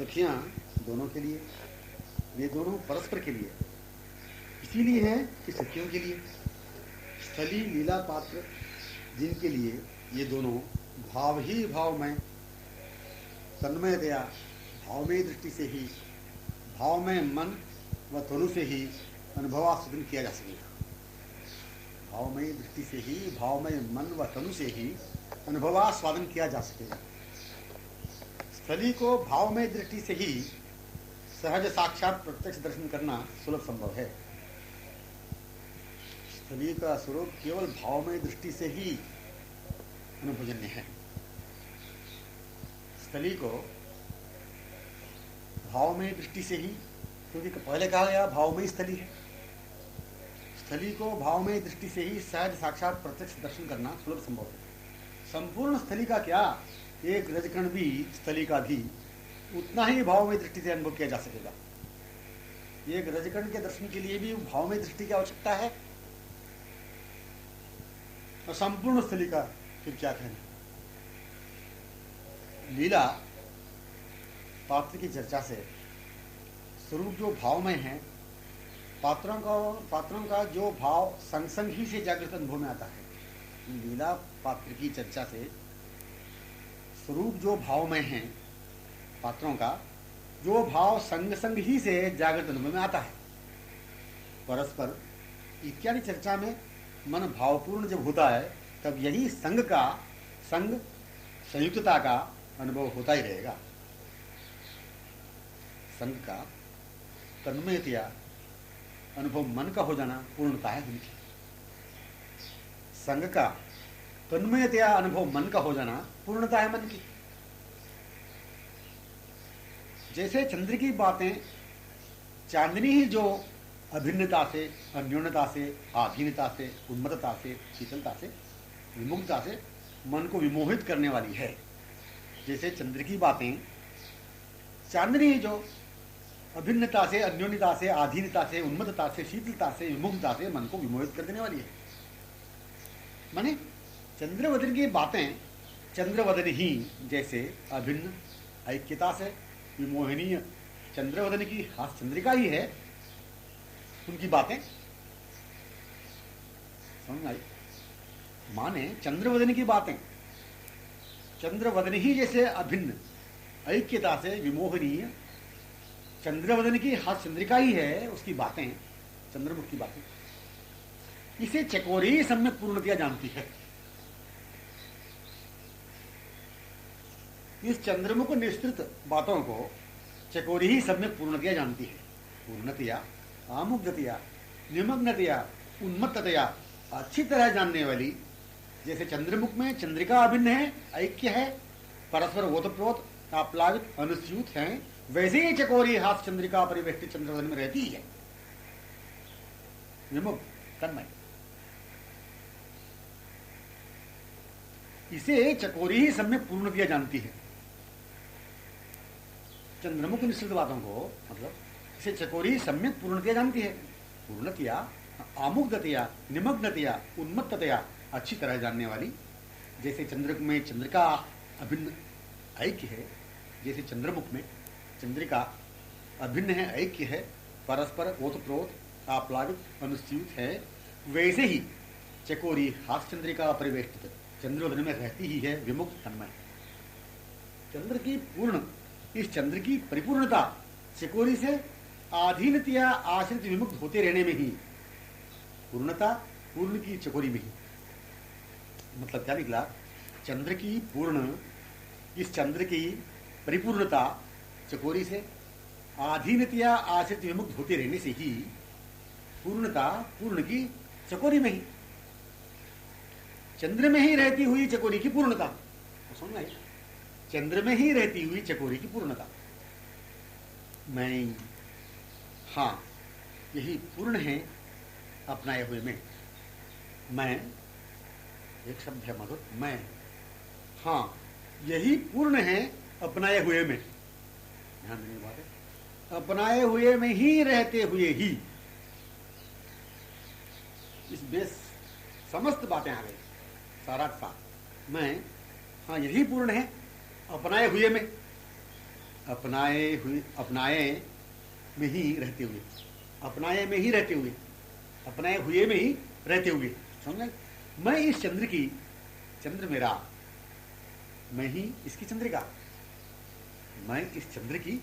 सखियां दोनों के लिए, वे दोनों परस्पर के लिए, इसीलिए है कि सखियों के लिए। स्थली लीला पात्र जिनके लिए ये दोनों भाव ही भाव में, तन्मयतया भावमय दृष्टि से ही, भाव में मन व तनु से ही अनुभवास्वादन किया जा सकेगा। भावमय दृष्टि से ही, भावमय मन व तनु से ही अनुभवास्वादन किया जा सकेगा। स्थली को भावमय दृष्टि से ही सहज साक्षात प्रत्यक्ष दर्शन करना सुलभ संभव है। स्थली का स्वरूप केवल भावमय दृष्टि से ही अनुभवजन्य है। स्थली को भावमय दृष्टि से ही, क्योंकि पहले कहा गया भावमय स्थली है, स्थली को भावमय दृष्टि से ही सहज साक्षात प्रत्यक्ष दर्शन करना सुलभ संभव है। संपूर्ण स्थली का क्या, एक रजकण भी स्थली का भी उतना ही भावमय दृष्टि से अनुभव किया जा सकेगा। एक रजकण के दर्शन के लिए भी भावमय दृष्टि की आवश्यकता है, और संपूर्ण स्थली का फिर क्या कहना। लीला पात्र की चर्चा से स्वरूप जो भावमय है, पात्रों का जो भाव संग संग ही से जागृत अनुभव में आता है। लीला पात्र की चर्चा से स्वरूप जो भावमय है, पात्रों का जो भाव संग संग ही से जागृत अनुभव में आता है। परस्पर इत्यादि चर्चा में मन भावपूर्ण जब होता है, तब यही संग संयुक्तता का अनुभव होता ही रहेगा। संग का तन्मयतया अनुभव मन का हो जाना पूर्णता है उनकी। संग का तन्मयतया अनुभव मन का हो जाना पूर्णता है मन की। जैसे चंद्र की बातें चांदनी ही जो अभिन्नता से, अन्योन्यता से, आधीनता से, उन्मत्तता से, शीतलता से, विमुक्तता से मन को विमोहित करने वाली है। जैसे चंद्र की बातें चांदनी ही जो अभिन्नता से, अन्योन्यता से, आधीनता से, उन्मत्तता से, शीतलता से, विमुक्तता से मन को विमोहित कर देने वाली है। माने चंद्रवदन की बातें चंद्रवदन ही जैसे अभिन्न ऐक्यता से विमोहनीय चंद्रवदन की हास चंद्रिका ही है, उनकी बातें समझ आई। माने चंद्रवदन की बातें चंद्रवदन ही जैसे अभिन्न ऐक्यता से विमोहनीय चंद्रवदन की हास चंद्रिका ही है, उसकी बातें चंद्रमुख की बातें। इसे चकोरी सम्यक पूर्णतया जानती है। इस चंद्रमुख निस्तृत बातों को चकोरी ही सम्यक पूर्णतया जानती है। पूर्णतया, आमुग्धतया, निमग्नतया, उन्मत्ततया अच्छी तरह जानने वाली, जैसे चंद्रमुख में चंद्रिका अभिन्न है, ऐक्य है, परस्पर ओतप्रोत आप्लावित अनुस्यूत है, वैसे ही चकोरी हाथ चंद्रिका परिवेष्टित चंद्रवदन में रहती है, विमुक्त तन्मय। इसे चकोरी ही सम्यक पूर्णतया जानती है। चंद्रमुख निश्चित बातों को मतलब इसे चकोरी सम्यक पूर्णतया जानती है। पूर्णतया, आमुग्धतया, निमग्नतया, उन्मत्ततया अच्छी तरह जानने वाली, जैसे चंद्र में चंद्रिका अभिन्न ऐक्य है, जैसे चंद्रमुख में चंद्रिका अभिन्न है, ऐक्य है, परस्पर ओतप्रोत आप्लावित अनुस्यूत है, वैसे ही चकोरी हाथ चंद्रिका परिवेष्टित चंद्रवदन में रहती ही है, विमुक्त तन्मय। चंद्र की पूर्ण, इस चंद्र की परिपूर्णता चकोरी से आधीनतया आश्रित विमुक्त होते रहने में ही, पूर्णता पूर्ण की चकोरी में ही। मतलब क्या निकला, चंद्र की पूर्ण, इस चंद्र की परिपूर्णता चकोरी से आधीनतया आश्रित विमुक्त होते रहने से ही पूर्णता पूर्ण की चकोरी में ही, चंद्र में ही रहती हुई चकोरी की पूर्णता। तो समझ आई, चंद्र में ही रहती हुई चकोरी की पूर्णता। मैं, हाँ, यही पूर्ण है अपनाए हुए में। मैं एक शब्द है मधुर, मैं, हाँ, यही पूर्ण है अपनाए हुए में। ध्यान देने की बात है, अपनाए हुए में ही रहते हुए ही। इस बेस समस्त बातें आ गई, सारा साथ। मैं, हाँ, यही पूर्ण है अपनाए हुए में। अपनाए में ही रहते हुए, अपनाए में ही रहते हुए, अपनाए हुए में ही रहते हुए, समझ? मैं इस चंद्र की, चंद्र मेरा, मैं ही इसकी चंद्रिका, मैं इस चंद्र की,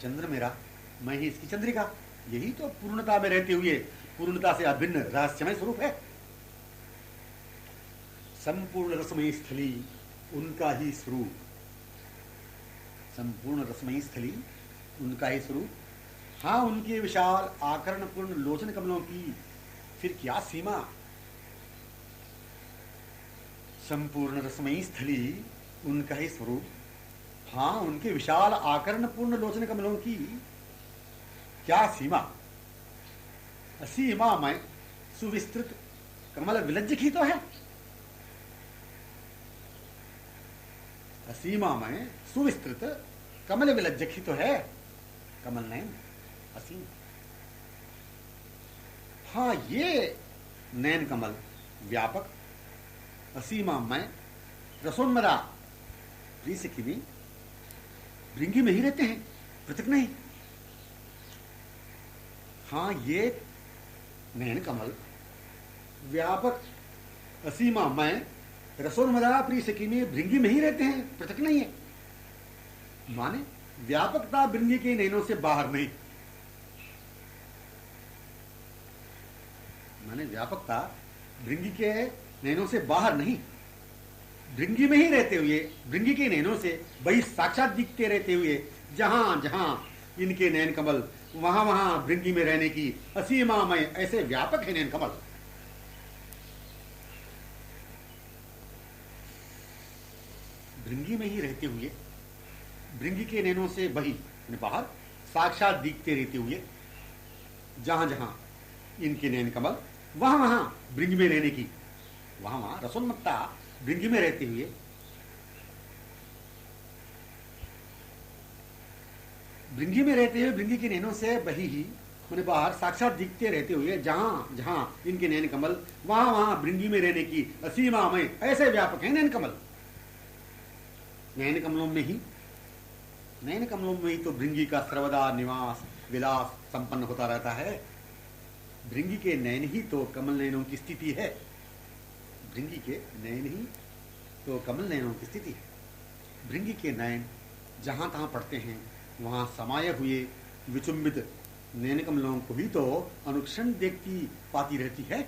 चंद्र मेरा, मैं ही इसकी चंद्रिका, यही तो पूर्णता में रहते हुए पूर्णता से अभिन्न रहस्यमय स्वरूप है। संपूर्ण रसमयी स्थली उनका ही स्वरूप, संपूर्ण रसमयी स्थली उनका ही स्वरूप। हाँ, उनके विशाल आकर्णपूर्ण लोचन कमलों की फिर क्या सीमा। संपूर्ण रसमयी स्थली उनका ही स्वरूप, हाँ, उनके विशाल आकर्णपूर्ण लोचन कमलों की क्या सीमा। असीमा में सुविस्तृत कमल विलज्ज ही तो है, असीमा में सुविस्तृत कमल विलज्ज ही तो है, कमल नयन असीम। हाँ, ये नयन कमल व्यापक असीमा में रसोन्मरा प्रीसखी में भृंगी में ही रहते हैं, पृथक नहीं। हाँ, ये नयन कमल व्यापक असीमा में रसोन्मरा प्रीसखी में भृंगी में ही रहते हैं, पृथक नहीं है। माने व्यापकता भृंगी के नयनों से बाहर नहीं, माने व्यापकता भृंगी के नयनों से बाहर नहीं, भृंगी में ही रहते हुए, भृंगी के नयनों से वही साक्षात दिखते रहते हुए, जहां जहां इनके नयन कमल वहां वहां भृंगी में रहने की असीमामय ऐसे व्यापक है नयन कमल। भृंगी में ही रहते हुए, भृंगी के नयनों से वही बाहर साक्षात दिखते रहते हुए, जहां जहां इनके नयन कमल वहां वहां भृंगी में रहने की, वहां वहां रसोन्मत्ता भृंगी में रहते हुए, भृंगी में रहते हुए भृंगी के नयनों से वही ही मैंने बाहर साक्षात दिखते रहते हुए, जहां जहां इनके नयन कमल वहां वहां भृंगी में रहने की असीमामय ऐसे व्यापक है नयन कमल। नयन कमलों में ही, नयन कमलों में ही तो भृंगी का सर्वदा निवास विलास संपन्न होता रहता है। भृंगी के नयन ही तो कमल नयनों की स्थिति है, भृंगी के नयन ही तो कमल नयनों की स्थिति है। भृंगी के नयन जहां तहां पड़ते हैं, वहां समाये हुए विचुंबित नयन कमलों को ही तो अनुक्षण देखती पाती रहती है।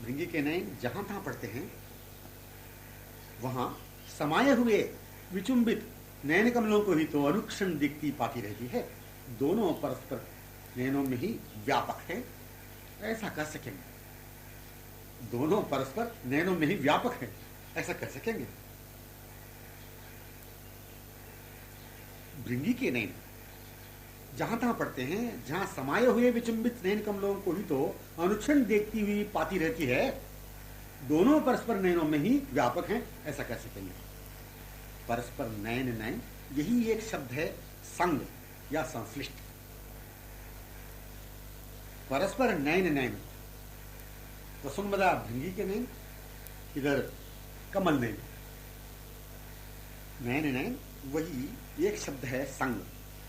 भृंगी के नयन जहां तहां पड़ते हैं, वहां समाये हुए विचुंबित नयन कमलों को ही तो अनुक्षण देखती पाती रहती है। दोनों परस्पर नयनों में ही व्यापक है, ऐसा कर सकेंगे। दोनों परस्पर नयनों में ही व्यापक है, ऐसा कर सकेंगे। भृंगी के नयन जहां तहां पड़ते हैं, जहां समाये हुए विचुंबित नयन कमलों को ही तो अनुक्षण देखती हुई पाती रहती है। दोनों परस्पर नयनों में ही व्यापक हैं, ऐसा कर सकेंगे। परस्पर नयन नयन, यही एक शब्द है संग या संश्लिष्ट। परस्पर नयन नयन, रसोन्मदा भृंगी के नयन, इधर कमल नयन, नयन नयन वही एक शब्द है संग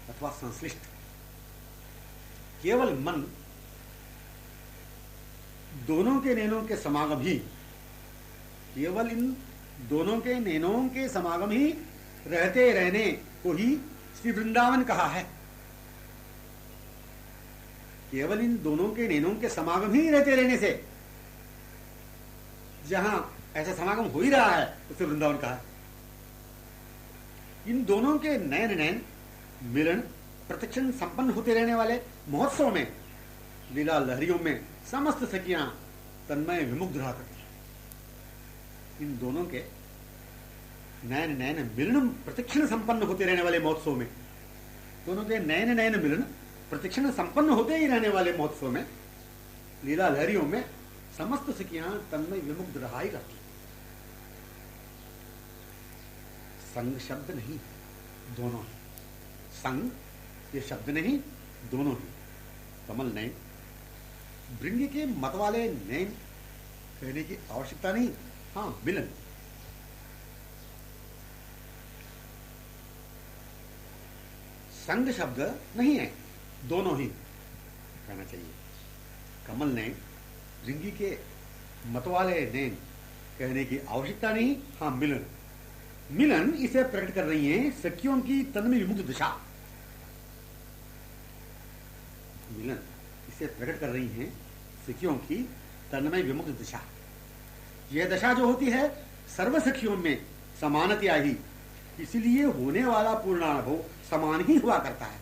अथवा संश्लिष्ट। केवल मन दोनों के नयनों के समागम ही, केवल इन दोनों के नयनों के समागम ही रहते रहने को ही श्री वृंदावन कहा है। केवल इन दोनों के नयनों के समागम ही रहते रहने से, जहां ऐसा समागम हो ही रहा है, उसे वृंदावन कहा है। इन दोनों के नयन नयन मिलन प्रतिक्षण संपन्न होते रहने वाले महोत्सव में, लीला लहरियों में समस्त सखियां तन्मय विमुग्ध रहा करती। इन दोनों के नयन नयन मिलन प्रतिक्षण संपन्न होते रहने वाले महोत्सव में, दोनों के नयन नयन मिलन प्रतिक्षण संपन्न होते ही रहने वाले महोत्सव में, लीला लहरियों में समस्त सखियां तन्मय विमुग्ध रहा ही करती। संग शब्द नहीं, दोनों ही। संग ये शब्द नहीं, दोनों ही। कमल नयन, भृंगी के मत वाले नयन कहने की आवश्यकता नहीं। हाँ, मिलन, संग शब्द नहीं है, दोनों ही कहना चाहिए। कमल ने भृंगी के मतवाले ने कहने की आवश्यकता नहीं। हाँ, मिलन, मिलन इसे प्रकट कर रही हैं सखियों की तन्मय विमुक्त दशा। मिलन इसे प्रकट कर रही हैं सखियों की तन्मय विमुक्त दशा। यह दशा जो होती है सर्व सखियों में समानता ही, इसलिए होने वाला पूर्णानुभव समान ही हुआ करता है।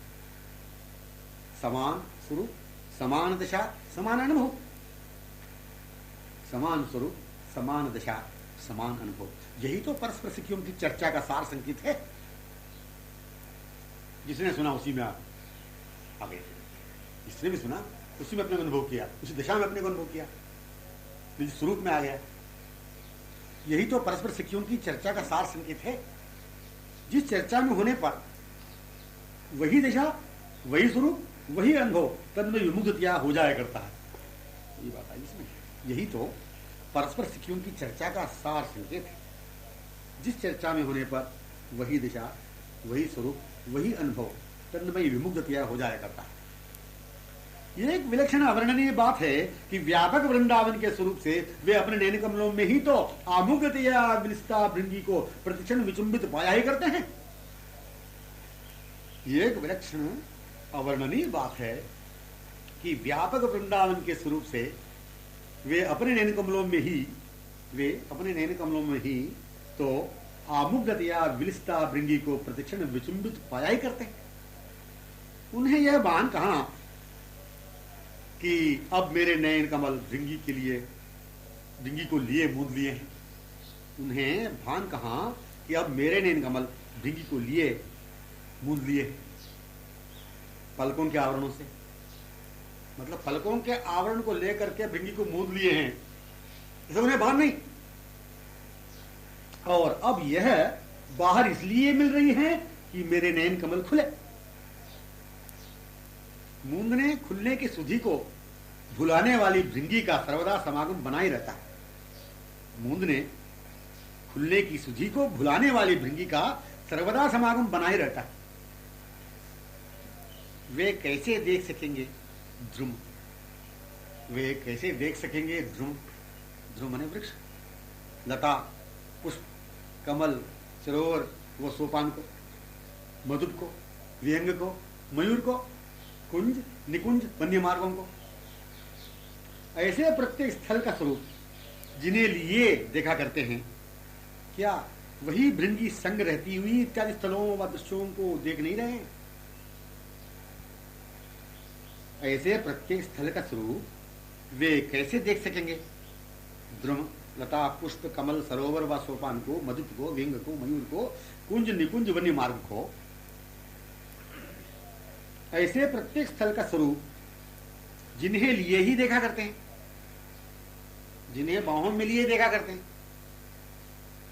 समान स्वरूप, समान दशा, समान अनुभव। समान स्वरूप, समान दशा, समान अनुभव, यही तो परस्पर सखियों की चर्चा का सार संकेत है। जिसने सुना उसी में आ गए, जिसने भी सुना उसी में अपने को अनुभव किया, उसी दशा में अपने को अनुभव किया, निज स्वरूप में आ गया। यही तो परस्पर सखियों की चर्चा का सार संकेत है। जिस चर्चा में होने पर वही दशा, वही स्वरूप, वही अनुभव तन्मय विमुक्तया हो जाया करता है। ये बात आई इसमें। यही तो परस्पर सखियों की चर्चा का सार संकेत है। जिस चर्चा में होने पर वही दिशा, वही स्वरूप, वही अनुभव तन्मय विमुक्तया हो जाया करता है। यह एक विलक्षण अवर्णनीय बात है कि व्यापक वृंदावन के स्वरूप से वे अपने नैन कमलों में ही तो आमुगतया विलसिता भृंगी को प्रतिक्षण विचुंबित पाया ही करते हैं। यह एक विलक्षण अवर्णनीय बात है कि व्यापक वृंदावन के स्वरूप से वे अपने नैन कमलों में ही तो आमुग्धतया विलसिता भृंगी को प्रतिक्षण विचुंबित पाया ही करते हैं। उन्हें यह भान कहां कि अब मेरे नयन कमल भृंगी के लिए, भृंगी को लिए मूंद लिए हैं। उन्हें भान कहां कि अब मेरे नयन कमल भृंगी को लिए मूंद लिए हैं पलकों के आवरणों से। मतलब पलकों के आवरण को लेकर के भृंगी को मूंद लिए हैं, इसे उन्हें भान नहीं। और अब यह बाहर इसलिए मिल रही है कि मेरे नयन कमल खुले। मूंदने खुलने की सुधि को भुलाने वाली भृंगी का सर्वदा समागम बना ही रहता है। मूंदने खुलने की सुधि को भुलाने वाली भृंगी का सर्वदा समागम बना ही रहता है। वे कैसे देख सकेंगे ध्रुम, वे कैसे देख सकेंगे ध्रुम, ध्रुम माने वृक्ष, लता, पुष्प, कमल, सरोवर व सोपान को, मधुप को, विहंग को, मयूर को, कुंज, निकुंज, वन्य मार्गों को। ऐसे प्रत्येक स्थल का स्वरूप जिन्हें लिए देखा करते हैं, क्या वही भृंगी संग रहती हुई इत्यादि स्थलों व दृश्यों को देख नहीं रहे हैं? ऐसे प्रत्येक स्थल का स्वरूप वे कैसे देख सकेंगे? द्रुम, लता, पुष्प, कमल, सरोवर व सोपान को, मधुप को, विंग को, मयूर को, कुंज, निकुंज, वन्य मार्ग को। ऐसे प्रत्येक स्थल का स्वरूप जिन्हें लिए ही देखा करते हैं, जिन्हें बाहों में लिए देखा करते हैं,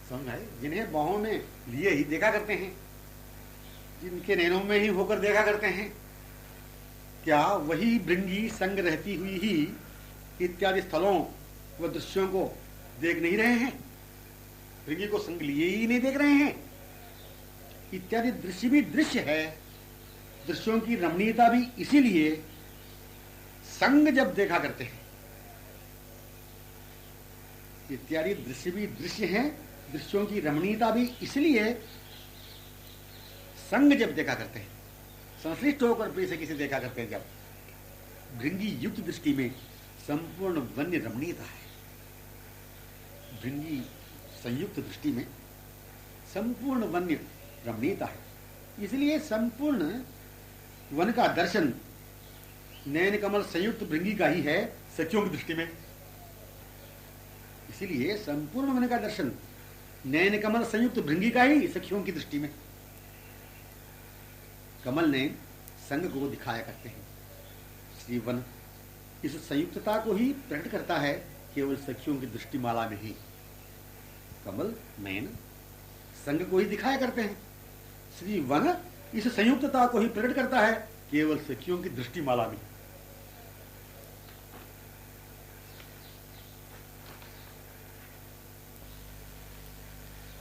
समझाए, जिन्हें बाहों में लिए ही देखा करते हैं, जिनके नैनों में ही होकर देखा करते हैं, क्या वही भृंगी संग रहती हुई ही इत्यादि स्थलों व दृश्यों को देख नहीं रहे हैं? भृंगी को संग लिए ही नहीं देख रहे हैं। इत्यादि दृश्य भी दृश्य है, दृश्यों की रमणीयता भी इसीलिए संग जब देखा करते हैं। इत्यादि दृश्य भी दृश्य हैं, दृश्यों की रमणीयता भी इसलिए संग जब देखा करते हैं, संश्लिष्ट होकर प्रिय से किसे देखा करते हैं। जब भृंगी युक्त दृष्टि में संपूर्ण वन्य रमणीयता है, भृंगी संयुक्त दृष्टि में संपूर्ण वन्य रमणीयता है, इसलिए संपूर्ण वन का दर्शन नयन कमल संयुक्त भृंगी का ही है सखियों की दृष्टि में। इसीलिए संपूर्ण वन का दर्शन नयन कमल संयुक्त भृंगी का ही सखियों की दृष्टि में। कमल ने संग को दिखाया करते हैं। श्री वन इस संयुक्तता को ही प्रकट करता है केवल सखियों की दृष्टिमाला में ही। कमल नयन संग को ही दिखाया करते हैं। श्री वन इस संयुक्तता को ही प्रकट करता है केवल सखियों की दृष्टिमाला में।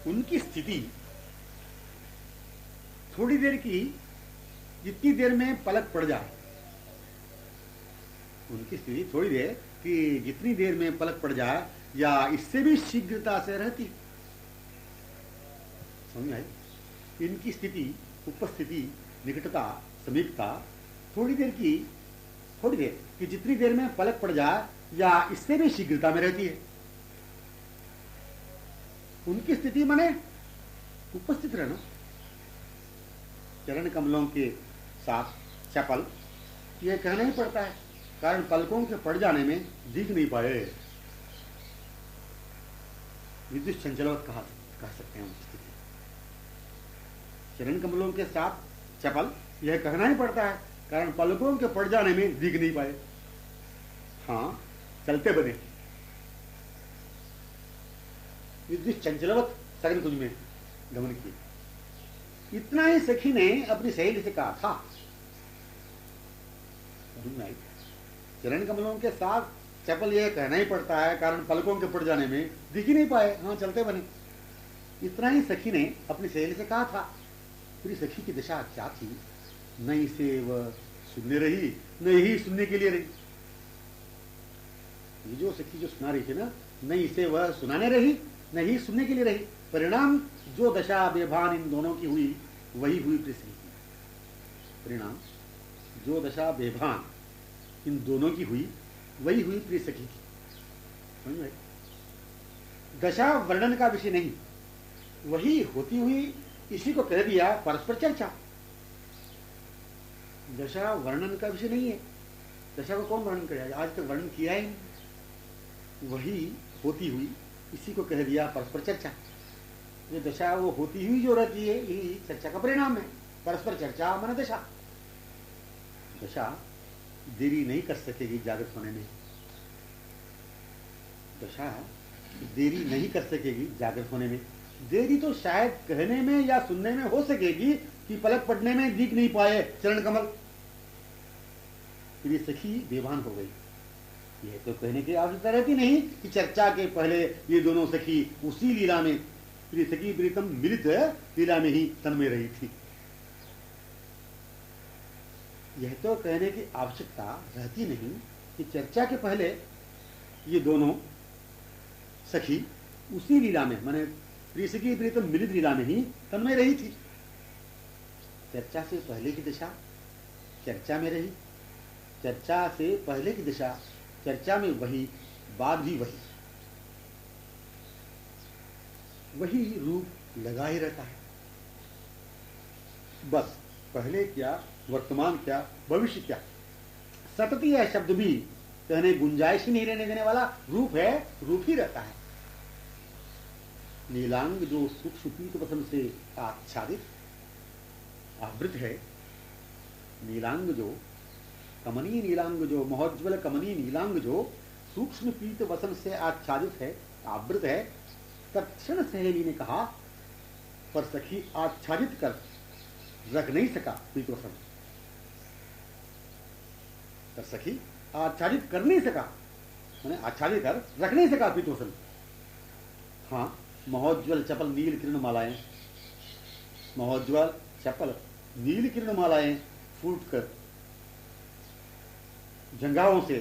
उनकी स्थिति थोड़ी देर की जितनी देर में पलक पड़ जाए, उनकी स्थिति थोड़ी देर कि जितनी देर में पलक पड़ जाए या इससे भी शीघ्रता से रहती। समझ आई? इनकी स्थिति, उपस्थिति, निकटता, समीपता थोड़ी देर कि जितनी देर में पलक पड़ जाए या इससे भी शीघ्रता में रहती है। उनकी स्थिति माने उपस्थित रहना। चरण कमलों के साथ चपल, यह कहना ही पड़ता है, कारण पलकों के पड़ जाने में दिख नहीं पाए। विद्युत चंचलवत कह सकते हैं उनकी स्थिति। चरण कमलों के साथ चपल, यह कहना ही पड़ता है, कारण पलकों के पड़ जाने में दिख नहीं पाए। हाँ, चलते बने। विद्युत चंचलवत सघन कुंज में गमन किए। इतना ही सखी ने अपनी सहेली से कहा था। चरण कमलों के साथ चपल, यह कहना ही पड़ता है, कारण पलकों के पड़ जाने में दिख ही नहीं पाए। हाँ, चलते बने। इतना ही सखी ने अपनी सहेली से कहा था। फिर सखी की दशा क्या थी? न इसे वह सुनने रही, न यही सुनने के लिए रही। ये जो सखी जो सुना रही थी ना, न इसे वह सुनाने रही, न ही सुनने के लिए रही। परिणाम जो दशा बेभान इन दोनों की हुई, वही हुई प्रिय सखी की। परिणाम जो दशा बेभान इन दोनों की हुई, वही हुई प्रिय सखी की। समझ में? दशा वर्णन का विषय नहीं, वही होती हुई इसी को कह दिया परस्पर चर्चा। दशा वर्णन का विषय नहीं है। दशा को कौन वर्णन करेगा? आज तक वर्णन किया ही नहीं। वही होती हुई इसी को कह दिया परस्पर चर्चा। ये दशा वो होती हुई जो रहती है, यही चर्चा का परिणाम है। परस्पर चर्चा माने दशा। दशा देरी नहीं कर सकेगी जागृत होने में। दशा देरी नहीं कर सकेगी जागृत होने में। देरी तो शायद कहने में या सुनने में हो सकेगी कि पलक पड़ने में दिख नहीं पाए चरण कमल। फिर ये सखी बेभान हो गई। यह तो कहने की आवश्यकता रहती नहीं कि चर्चा के पहले ये दोनों सखी उसी लीला में, प्रिय सखी प्रीतम मिलित लीला में ही तन्मय रही थी। यह तो कहने की आवश्यकता रहती नहीं कि चर्चा के पहले ये दोनों सखी उसी लीला में, माने प्रिय सखी प्रीतम मिलित लीला में ही तन्मय रही थी। चर्चा से पहले की दशा चर्चा में रही, चर्चा से पहले की दशा चर्चा में वही, बाद भी वही। वही रूप लगा ही रहता है। बस पहले क्या, वर्तमान क्या, भविष्य क्या, सतती है शब्द भी कहने गुंजाइश ही नहीं रहने देने वाला रूप है, रूप ही रहता है। नीलांग जो सूक्ष्म पीत वसन से आच्छादित आवृत है, नीलांग जो कमनीय नीलांग जो महोज्वल कमनीय नीलांग जो सूक्ष्म पीत वसन से आच्छादित है, आवृत है। तत्क्षण सहेली ने कहा, पर सखी आच्छादित कर रख नहीं सका पीत वसन। पर सखी आच्छादित कर नहीं सका, मैंने आच्छादित कर रख नहीं सका पीत वसन। हाँ, महोज्वल चपल नील किरण मालाएं, महोज्वल चपल नील किरण मालाएं फूट कर जंगाओं से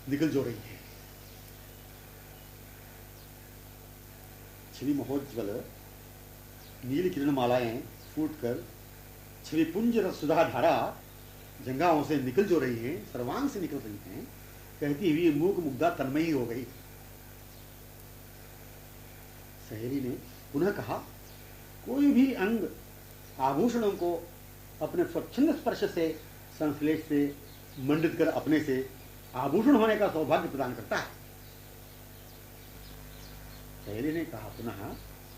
निकल जो रही है। छवि महोज्वल नील किरण मालाएं फूट कर छवि पुंज सुधा धारा जंगाओं से निकल जो रही है, सर्वांग से निकल रही हैं। कहती हुई मूक मुग्धा तन्मयी हो गई। सहेली ने पुनः कहा, कोई भी अंग आभूषणों को अपने स्वच्छंद स्पर्श से, संश्लेष से मंडित कर अपने से आभूषण होने का सौभाग्य प्रदान करता है। सहेली ने कहा पुनः,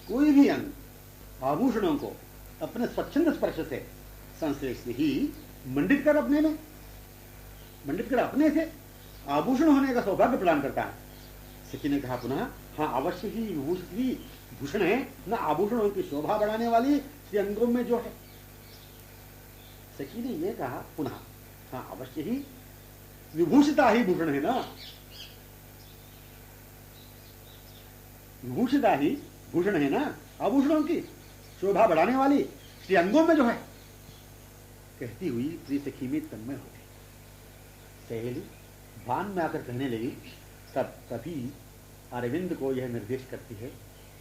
कोई भी अंग आभूषणों को अपने स्वच्छंद स्पर्श से, संश्लेष से ही मंडित कर अपने में, मंडित कर अपने से आभूषण होने का सौभाग्य प्रदान करता है। सखी ने कहा पुनः, हाँ अवश्य ही विभूषित ही भूषण है न आभूषणों की शोभा बढ़ाने वाली श्री अंगों में जो है। सखी ने यह कहा पुनः, हाँ अवश्य ही विभूषिता ही भूषण है ना, विभूषिता ही भूषण है ना, आभूषणों की शोभा बढ़ाने वाली श्री अंगों में जो है। कहती हुई प्रिय सखी में तन्मय हो गई। सहेली भान में आकर कहने लगी, तभी अरविंद को यह निर्देश करती है,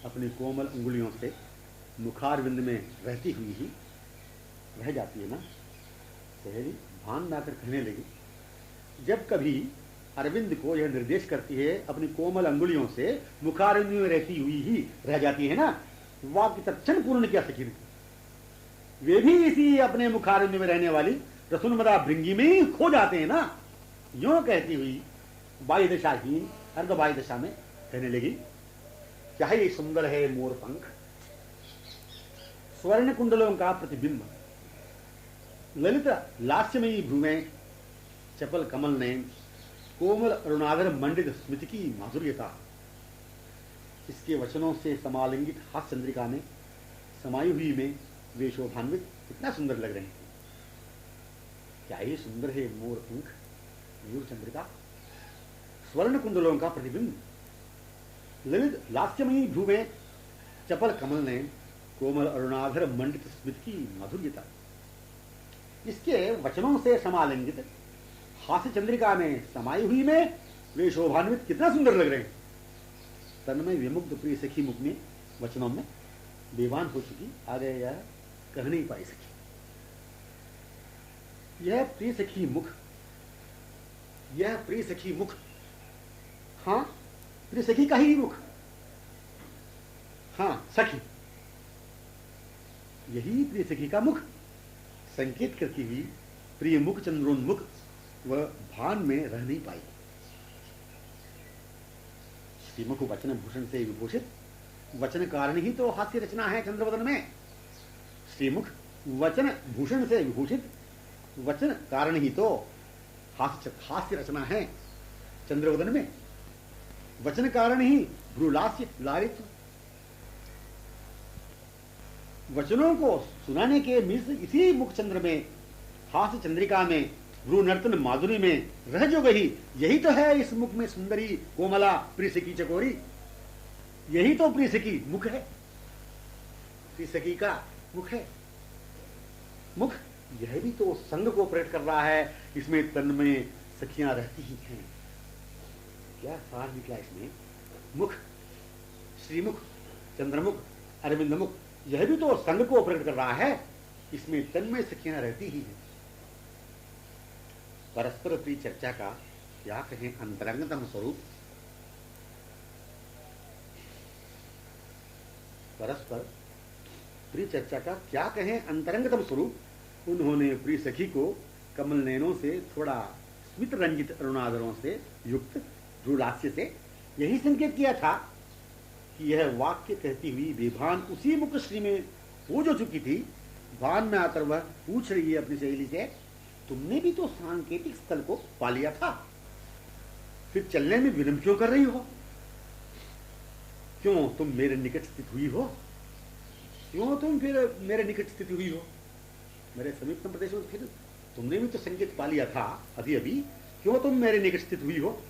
अपनी कोमल उंगलियों से मुखारविंद में रहती हुई ही रह जाती है ना। सहेली भान में आकर कहने लगी, जब कभी अरविंद को यह निर्देश करती है, अपनी कोमल अंगुलियों से मुखारविंद में रहती हुई ही रह जाती है ना, वाक्य तत्क्षण पूर्ण किया सखी ने। वे भी इसी अपने मुखारविंद में रहने वाली रसुनमदा भृंगी में ही खो जाते हैं ना। यूं कहती हुई बाई दशाहीन अर्ध बाई दशा में कहने लगी, क्या ही सुंदर है मोर पंख, स्वर्ण कुंडलों का प्रतिबिंब, ललित लास्यमयी भ्रूमें, चपल कमल नयन, कोमल अरुणागर मंडित स्मृति की माधुर्यता। इसके वचनों से समालिंगित हास्य चंद्रिका में समाई हुई में वे शोभान्वित कितना सुंदर लग रहे हैं। क्या ही सुंदर है मोर पंख, मयूर चंद्रिका, स्वर्ण कुंडलों का प्रतिबिंब, ललित लास्यमयी भ्रूमें, चपल कमल नयन, कोमल अरुणाधर मंडित स्मृति की माधुर्यता। इसके वचनों से समालिंगित हास्य चंद्रिका में समाई हुई में वे शोभान्वित कितना सुंदर लग रहे हैं। तन्मय विमुग्ध प्रिय सखी मुख में वचनों में बेवान हो चुकी, आगे यह कह नहीं पाई सखी। यह प्रिय सखी मुख, यह प्रिय सखी मुख, हाँ प्रिय सखी का ही मुख, हाँ सखी, यही प्रिय सखी का मुख संकेत करती हुई प्रिय मुख चंद्रोन्मुख वह भान में रह नहीं पाई। श्रीमुख वचन भूषण से विभूषित, वचन कारण ही तो हास्य रचना है चंद्रवदन में। श्रीमुख वचन भूषण से विभूषित, वचन कारण ही तो हास्य रचना है चंद्रवदन में। वचन कारण ही भ्रूलास्य लालित, वचनों को सुनाने के मिश्र इसी मुखचंद्र में, हास्य चंद्रिका में, भ्रू नर्तन माधुरी में रह जो गई, यही तो है इस मुख में सुंदरी कोमला प्रिय सखी चकोरी। यही तो प्रिय सखी मुख है, प्रिय सखी का मुख है। मुख यह भी तो संग को प्रकट कर रहा है, इसमें तन में सखियां रहती ही हैं। क्या सार निकला इसमें। मुख, श्रीमुख, चंद्रमुख, अरविंद मुख, यह भी तो संग को प्रकट कर रहा है, इसमें तन में सखियां रहती ही हैं। परस्पर प्रिय चर्चा का क्या कहें अंतरंगतम स्वरूप। परस्पर प्रिय चर्चा का क्या कहें अंतरंगतम स्वरूप। उन्होंने प्रिय सखी को कमल नयनों से, थोड़ा स्मित रंजित अरुणादरों से युक्त भ्रूलास्य से यही संकेत किया था कि यह वाक्य कहती हुई बेभान उसी मुखश्री में हो जो चुकी थी। भान में आकर वह पूछ रही है अपनी सहेली से, तुमने भी तो सांकेतिक स्थल को पा लिया था, फिर चलने में विलंब क्यों कर रही हो। क्यों तुम मेरे निकट स्थित हुई हो, क्यों तुम फिर मेरे निकट स्थित हुई हो, मेरे समीपतम प्रदेशों में फिर तुमने भी तो संकेत पा लिया था अभी अभी, क्यों तुम मेरे निकट स्थित हुई हो।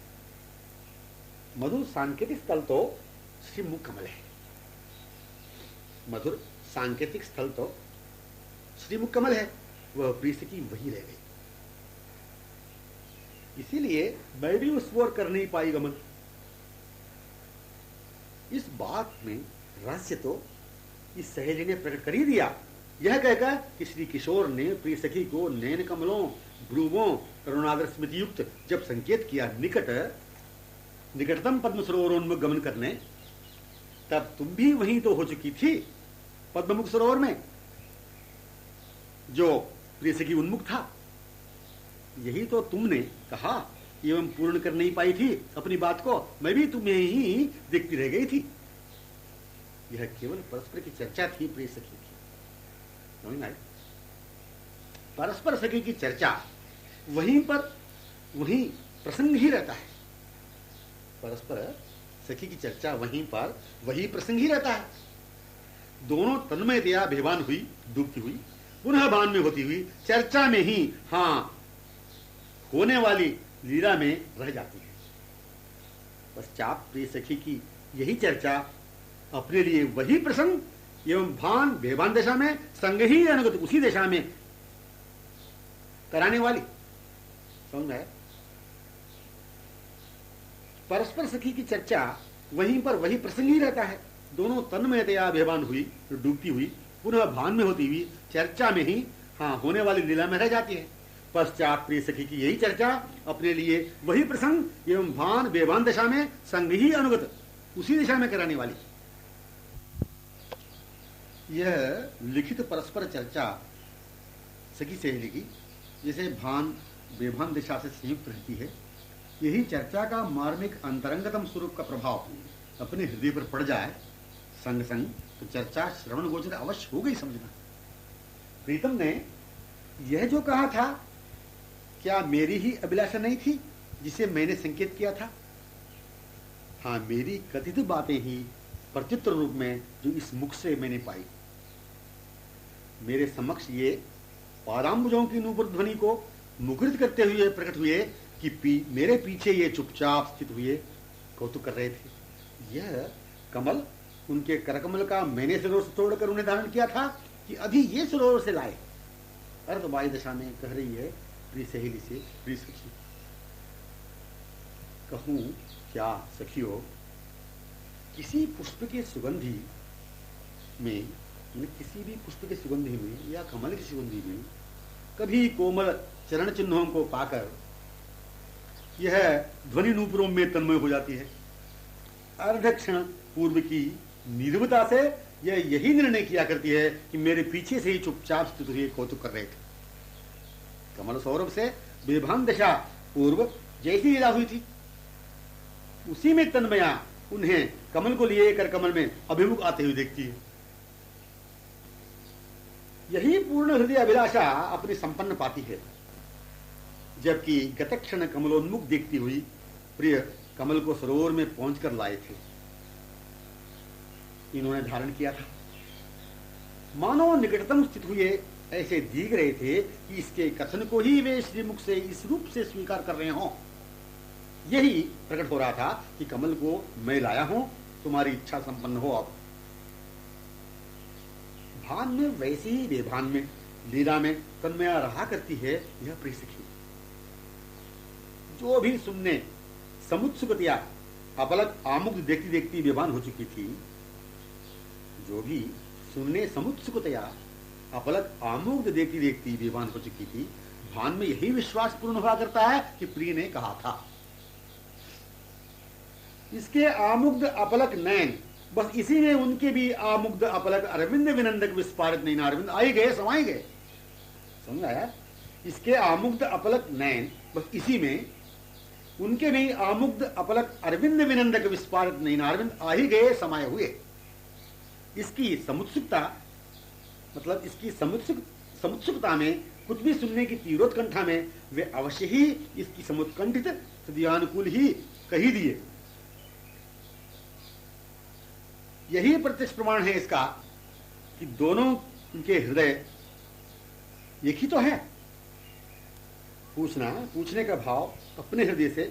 मधुर सांकेतिक स्थल तो श्री मुख कमल है, मधुर सांकेतिक स्थल तो श्री मुख कमल है, वह प्रिय सखी वही रह गई। इसीलिए मैं भी उस ओर कर नहीं पाई गमन। इस बात में रहस्य तो इस सहेली ने प्रकट कर ही दिया, यह कहकर कि श्री किशोर ने प्रिय सखी को नयन कमलों, भ्रुवों, करुणादर स्मृति युक्त जब संकेत किया निकटतम पद्म सरोवरोन्मुख गमन करने, तब तुम भी वहीं तो हो चुकी थी पद्ममुख सरोवर में, जो प्रिय सखी उन्मुख था। यही तो तुमने कहा एवं पूर्ण कर नहीं पाई थी अपनी बात को, मैं भी तुम्हें ही देखती रह गई थी। यह केवल परस्पर की चर्चा थी प्रिय सखी की, समझ में आई। परस्पर सखी की चर्चा वहीं पर वहीं प्रसंग ही रहता है, परस्पर सखी की चर्चा वहीं पर वही प्रसंग ही रहता है। दोनों तन्मयतया बेभान हुई, डूबती हुई, पुनः भान में होती हुई चर्चा में ही, हाँ, होने वाली लीला में रह जाती है। पश्चात प्रिय सखी की यही चर्चा अपने लिए वही प्रसंग एवं भान बेभान दशा में संग ही अनुगत उसी दशा में कराने वाली। समझ में आया? परस्पर सखी की चर्चा वहीं पर वही प्रसंग ही रहता है। दोनों तन्मयतया बेभान हुई, डूबती हुई, पुनः भान में होती हुई चर्चा में ही हाँ होने वाली लीला में रह जाती है। पश्चात प्रिय सखी की यही चर्चा अपने लिए वही प्रसंग एवं भान बेभान दशा में संग ही अनुगत उसी दिशा में कराने वाली। यह लिखित परस्पर चर्चा सखी सहेली की जैसे भान बेभान दिशा से संयुक्त रहती है, यही चर्चा का मार्मिक अंतरंगतम स्वरूप का प्रभाव अपने हृदय पर पड़ जाए संग संग तो चर्चा श्रवण गोचर अवश्य हो गई। समझना, प्रीतम ने यह जो कहा था क्या मेरी ही अभिलाषा नहीं थी जिसे मैंने संकेत किया था? हाँ, मेरी कथित बातें ही प्रत्युत्तर रूप में जो इस मुख से मैंने पाई। मेरे समक्ष ये पादाम्बुजों की नूपुर ध्वनि को मुखरित करते हुए प्रकट हुए कि मेरे पीछे ये चुपचाप स्थित हुए कौतुक कर रहे थे। यह कमल उनके करकमल का मैंने सरोवर से तोड़कर उन्हें धारण किया था कि अभी ये सरोवर से लाए। अर्धबाह्य दशा में कह रही है प्रिय सहेली से, प्रिय सखी, कहूं क्या सखियों, किसी पुष्प के सुगंधी में, किसी भी पुष्प के सुगंधी में या कमल की सुगंधी में कभी कोमल चरण चिन्हों को पाकर यह ध्वनि नूपुरों में तन्मय हो जाती है। अर्धक्षण पूर्व की निर्भता से यह यही निर्णय किया करती है कि मेरे पीछे से ही चुपचाप स्थित हुए कौतुक कर रहे थे। कमल सौरभ से बेभान दशा पूर्व जैसी लीला हुई थी उसी में तन्मया उन्हें कमल को लिए कर कमल में अभिमुख आते हुए देखती है। यही पूर्ण हृदय अभिलाषा अपनी संपन्न पाती है, जबकि गतक्षण कमलोन्मुख देखती हुई प्रिय कमल को सरोवर में पहुंचकर लाए थे, इन्होंने धारण किया था। मानो निकटतम स्थित हुए ऐसे दीख रहे थे कि इसके कथन को ही वे श्रीमुख से इस रूप से स्वीकार कर रहे हों। यही प्रकट हो रहा था कि कमल को मैं लाया हूं, तुम्हारी इच्छा संपन्न हो। अब भान में वैसे ही बेभान में लीला में तन्मया रहा करती है यह प्रिय सखी। जो भी सुनने समुत्सुकतिया अपलक आमुग्ध देखती देखती बेभान हो चुकी थी, जो भी सुनने समुत्सुकतया अपलक आमुग्ध देखती देखती बेभान हो चुकी थी, भान में यही विश्वास पूर्ण हुआ करता है कि प्रिय ने कहा था। इसके आमुग्ध अपलक नयन, बस इसी में उनके भी आमुग्ध अपलक अरविंद विनंदक विस्फारित नयन अरविंद आई गए, समाई गए। समझ आया? इसके आमुग्ध अपलक नयन, बस इसी में उनके भी आमुग्ध अपलक अरविंद विनंदक विस्फारित नयन अरविंद आ ही गए, समाये हुए। इसकी समुत्सुकता मतलब इसकी समुत्सुकता में कुछ भी सुनने की तीव्रोत्कंठा में वे अवश्य ही इसकी समुत्कंठित हृदयानुकूल ही कही दिए। यही प्रत्यक्ष प्रमाण है इसका कि दोनों उनके हृदय एक ही तो है। पूछने का भाव अपने हृदय से,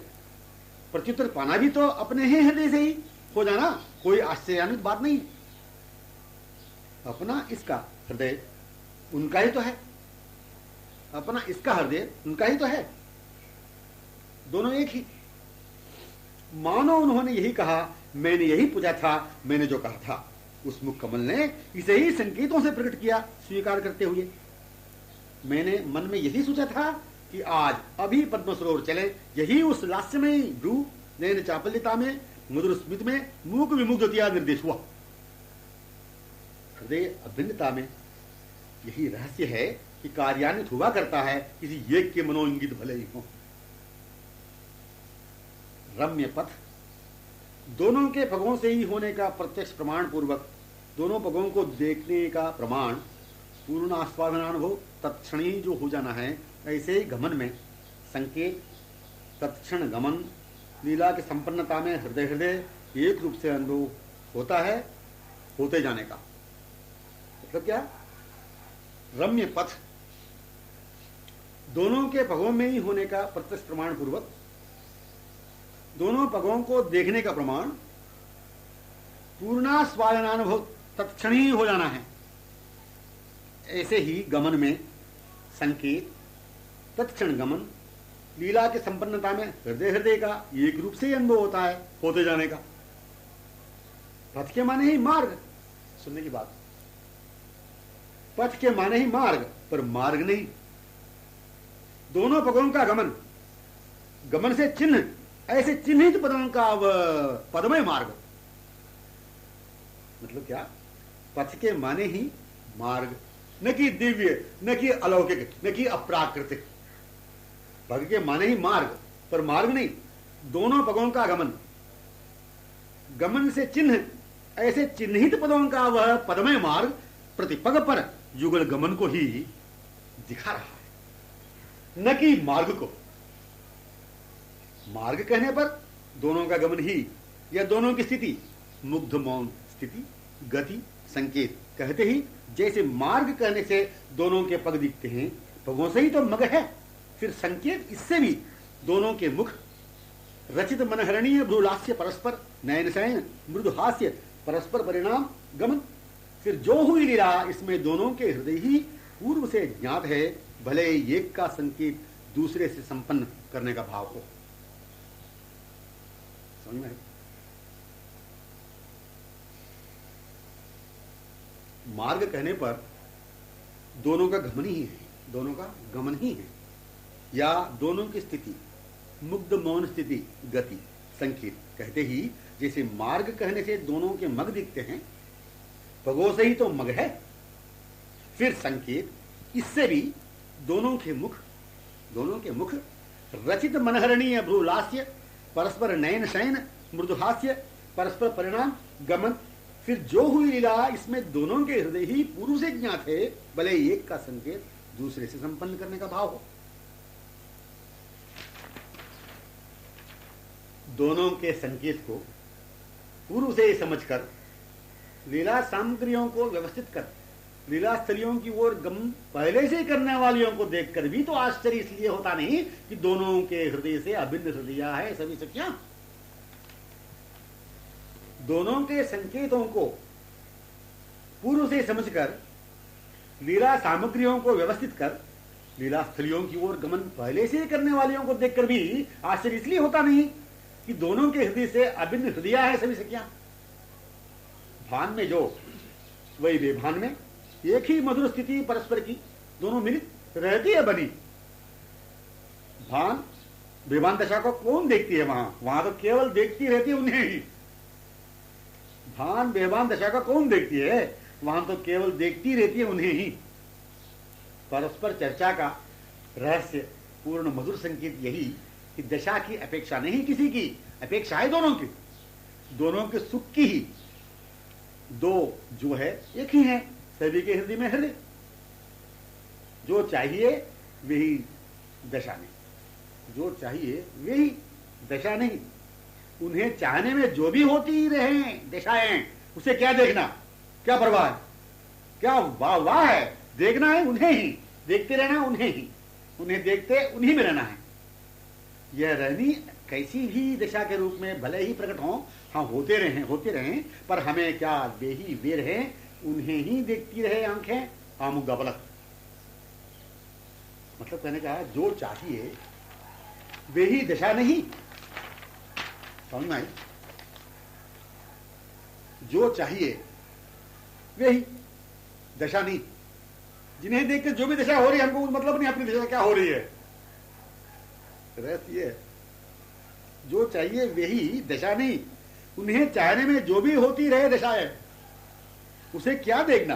प्रत्युत्तर पाना भी तो अपने ही हृदय से ही हो जाना, कोई आश्चर्यान्वित बात नहीं। अपना इसका हृदय उनका ही तो है, अपना इसका हृदय उनका ही तो है, दोनों एक ही। मानो उन्होंने यही कहा, मैंने यही पूछा था, मैंने जो कहा था। उस मुख कमल ने इसे ही संकेतों से प्रकट किया स्वीकार करते हुए। मैंने मन में यही सोचा था कि आज अभी पद्म सरोवर चले। यही उस लास्यमयी भ्रू नयन चापल्यता में, मधुर स्मित में मूक विमुग्धतिया निर्देश हुआ। हृदय अभिन्नता में यही रहस्य है कि कार्यान्वित हुआ करता है किसी एक के मनोइंगित भले ही हो। रम्य पथ दोनों के पगों से ही होने का प्रत्यक्ष प्रमाण पूर्वक, दोनों पगों को देखने का प्रमाण, पूर्ण आस्वादनानुभव तत्क्षण ही जो हो जाना है, ऐसे ही गमन में संकेत तत्क्षण गमन लीला की संपन्नता में हृदय हृदय एक रूप से अनुभव होता है, होते जाने का मतलब क्या? रम्य पथ दोनों के पगों में ही होने का प्रत्यक्ष प्रमाण पूर्वक, दोनों पगों को देखने का प्रमाण, पूर्णास्वादनानुभव तत्क्षण ही हो जाना है। ऐसे ही गमन में संकेत तत्क्षण गमन, लीला की संपन्नता में हृदय हृदय का एक रूप से ही अनुभव होता है, होते जाने का। पथ के माने ही मार्ग, सुनने की बात, पथ के माने ही मार्ग, पर मार्ग नहीं। दोनों पदों का गमन, गमन से चिन्ह, ऐसे चिन्हित पदों का पदमय मार्ग। मतलब क्या? पथ के माने ही मार्ग, न कि दिव्य, न कि अलौकिक, न कि अप्राकृतिक। पग के माने ही मार्ग, पर मार्ग नहीं। दोनों पगों का गमन, गमन से चिन्ह, ऐसे चिन्हित पदों का वह पदमय मार्ग प्रतिपग पर युगल गमन को ही दिखा रहा है, न कि मार्ग को। मार्ग कहने पर दोनों का गमन ही, या दोनों की स्थिति, मुग्ध मौन स्थिति, गति, संकेत कहते ही जैसे मार्ग कहने से दोनों के पग दिखते हैं, पगों से ही तो मग है। फिर संकेत, इससे भी दोनों के मुख, रचित मनहरणीय भ्रूलास्य परस्पर नयन शयन मृदु हास्य परस्पर परिणाम गमन। फिर जो हुई लीला, इसमें दोनों के हृदय ही पूर्व से ज्ञात है, भले एक का संकेत दूसरे से संपन्न करने का भाव हो। समझ में? मार्ग कहने पर दोनों का गमन ही है, दोनों का गमन ही है, या दोनों की स्थिति, मुग्ध मौन स्थिति, गति, संकेत कहते ही जैसे मार्ग कहने से दोनों के मग दिखते हैं, पगों से ही तो मग है। फिर संकेत, इससे भी दोनों के मुख रचित मनहरणीय भ्रूलास्य परस्पर नयन शयन मृदुहास्य परस्पर परिणाम गमन। फिर जो हुई लीला, इसमें दोनों के हृदय ही पूर्व से ज्ञात है, भले एक का संकेत दूसरे से संपन्न करने का भाव हो। दोनों के संकेत को पूर्व से ही समझकर लीला सामग्रियों को व्यवस्थित कर लीला स्थलियों की ओर गमन पहले से करने वालियों को देखकर भी तो आश्चर्य इसलिए होता नहीं कि दोनों के हृदय से अभिन्न हृदय है सभी सखियां। दोनों के संकेतों को पूर्व से समझकर लीला सामग्रियों को व्यवस्थित कर लीला स्थलियों की ओर गमन पहले से करने वालियों को देखकर भी आश्चर्य इसलिए होता नहीं कि दोनों के हृदय से अभिन्न हृदय है सभी सखियां। भान में जो, वही बेभान में, एक ही मधुर स्थिति परस्पर की दोनों मिलित रहती है बनी। भान बेभान दशा को कौन देखती है? वहां तो केवल देखती रहती है उन्हें ही। भान बेभान दशा का कौन देखती है? वहां तो केवल देखती रहती है उन्हें ही। परस्पर चर्चा का रहस्य पूर्ण मधुर संकेत यही कि दशा की अपेक्षा नहीं, किसी की अपेक्षा है दोनों की, दोनों के सुख की ही। दो जो है एक ही है, सभी के हृदय में हृदय। जो चाहिए वही दशा नहीं, जो चाहिए वही दशा नहीं। उन्हें चाहने में जो भी होती रहे दशाएं, उसे क्या देखना, क्या परवाह है, क्या वाह वाह है, देखना है उन्हें ही, देखते रहना उन्हें ही, उन्हें देखते उन्हीं में रहना है। यह रहनी कैसी भी दशा के रूप में भले ही प्रकट हो, हाँ होते रहें, पर हमें क्या वे ही वे रहे, उन्हें ही देखती रहे आंखें आमुक गपलक। मतलब कहने का जो चाहिए वे ही दशा नहीं। समझ में आई? जो चाहिए वे ही दशा नहीं। जिन्हें देखकर जो भी दशा हो रही है हमको मतलब नहीं अपनी दशा क्या हो रही है। रहती है जो चाहिए वही दशा नहीं। उन्हें चाहने में जो भी होती रहे दशाएं, उसे क्या देखना,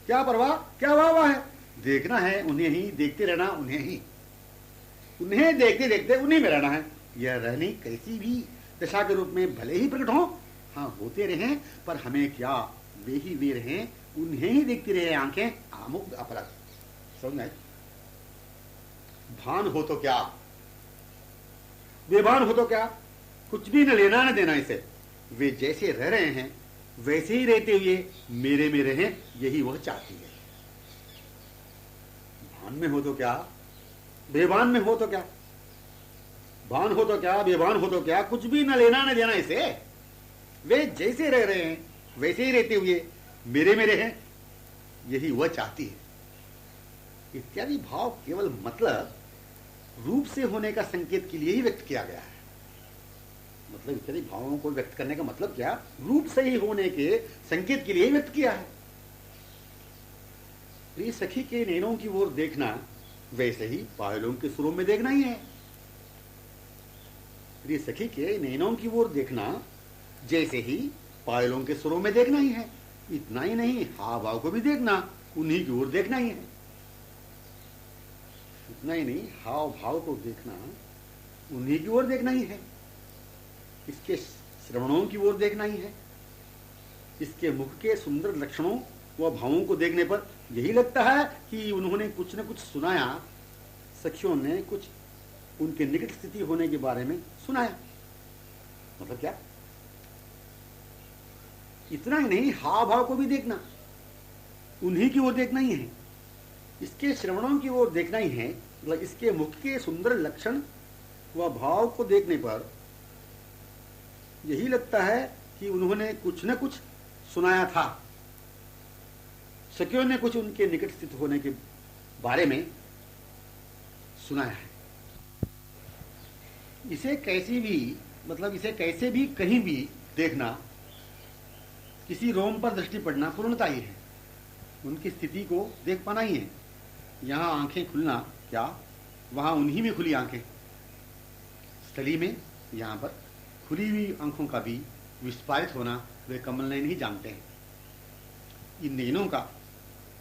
क्या परवाह, क्या वाह वाह है, देखना है उन्हें ही, देखते रहना उन्हें ही, उन्हें देखते देखते उन्हीं में रहना है। यह रहनी कैसी भी दशा के रूप में भले ही प्रकट हो, हाँ होते रहें, पर हमें क्या वे ही वे रहें, उन्हें ही देखती रहे आंखें आमुक अपलक। समझ आए? भान हो तो क्या, बेभान हो तो क्या, कुछ भी न लेना न देना इसे। वे जैसे रह रहे हैं वैसे ही रहते हुए मेरे में रहें, यही वह चाहती है। भान में हो तो क्या, बेभान में हो तो क्या, भान हो तो क्या, बेभान हो तो क्या, कुछ भी न लेना न देना इसे। वे जैसे रह रहे हैं वैसे ही रहते हुए मेरे में रहें, यही वह चाहती है। इत्यादि भाव केवल मतलब रूप से होने का संकेत के लिए ही व्यक्त किया गया है। मतलब इत्यादि भावों को व्यक्त करने का मतलब क्या, रूप से ही होने के संकेत के लिए ही व्यक्त किया है। प्रिय सखी के नैनों की ओर देखना वैसे ही पायलों के सुरों में देखना ही है। प्रिय सखी के नैनों की ओर देखना जैसे ही पायलों के सुरों में देखना ही है। इतना ही नहीं, हाव भाव को भी देखना उन्हीं की ओर देखना ही है। इतना ही नहीं, हाव भाव को देखना उन्हीं की ओर देखना ही है। इसके श्रवणों की ओर देखना ही है। इसके मुख के सुंदर लक्षणों व भावों को देखने पर यही लगता है कि उन्होंने कुछ न कुछ सुनाया, सखियों ने कुछ उनके निकट स्थिति होने के बारे में सुनाया। मतलब क्या, इतना ही नहीं, हाव भाव को भी देखना उन्हीं की ओर देखना ही है। इसके श्रवणों की ओर देखना ही है। मतलब इसके मुख के सुंदर लक्षण व भाव को देखने पर यही लगता है कि उन्होंने कुछ न कुछ सुनाया था, सखियों ने कुछ उनके निकट स्थित होने के बारे में सुनाया है। इसे कैसी भी, मतलब इसे कैसे भी कहीं भी देखना, किसी रोम पर दृष्टि पड़ना पूर्णता ही है। उनकी स्थिति को देख पाना ही है। यहाँ आंखें खुलना क्या, वहां उन्हीं में खुली आंखें, स्थली में यहाँ पर खुली हुई आंखों का भी विस्फारित होना वे कमल नयन ही जानते हैं। इन नैनों का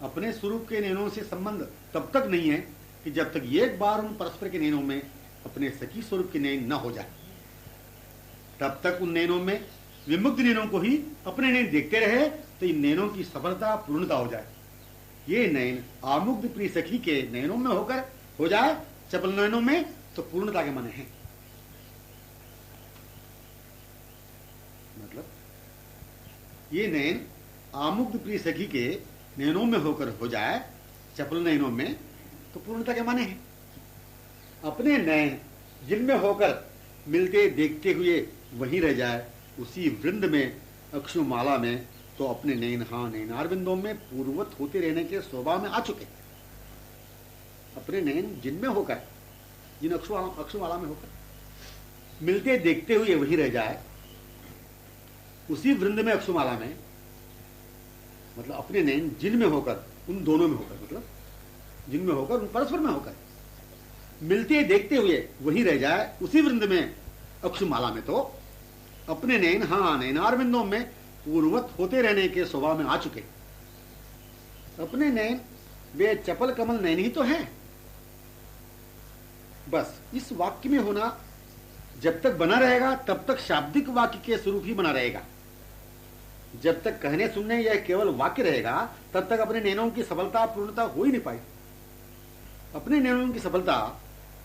अपने स्वरूप के नैनों से संबंध तब तक नहीं है कि जब तक एक बार उन परस्पर के नैनों में अपने सखी स्वरूप के नैन न हो जाए। तब तक उन नैनों में विमुक्त नैनों को ही अपने नैन देखते रहे तो इन नैनों की सफलता पूर्णता हो जाए। ये नैन आमुग्ध प्रिय सखी के नैनों में होकर हो जाए चपल नैनों में, तो पूर्णता के माने हैं। मतलब ये नैन आमुग्ध प्रिय सखी के नैनों में होकर हो जाए चपल नैनों में, तो पूर्णता के माने हैं। अपने नैन जिनमें होकर मिलते देखते हुए वहीं रह जाए, उसी वृंद में अक्षुमाला में, तो अपने नैन हाँ नैनार बिंदों में पूर्ववत होते रहने के स्वभाव में आ चुके। अपने नैन जिनमें होकर, जिन अक्षुमाला में होकर मिलते देखते हुए वहीं रह जाए, उसी वृंद में अक्षुमाला में, मतलब अपने नैन जिनमें होकर, उन दोनों में होकर, मतलब जिनमें होकर, उन परस्पर में होकर मिलते देखते हुए वहीं रह जाए, उसी वृंद में अक्षुमाला में, तो अपने नैन हाँ नैनार बिंदों में पूर्ववत होते रहने के स्वभाव में आ चुके। अपने नैन वे चपल कमल नैन ही तो हैं। बस इस वाक्य में होना जब तक बना रहेगा तब तक शाब्दिक वाक्य के स्वरूप ही बना रहेगा। जब तक कहने सुनने यह केवल वाक्य रहेगा तब तक अपने नैनों की सफलता पूर्णता हो ही नहीं पाई। अपने नैनों की सफलता,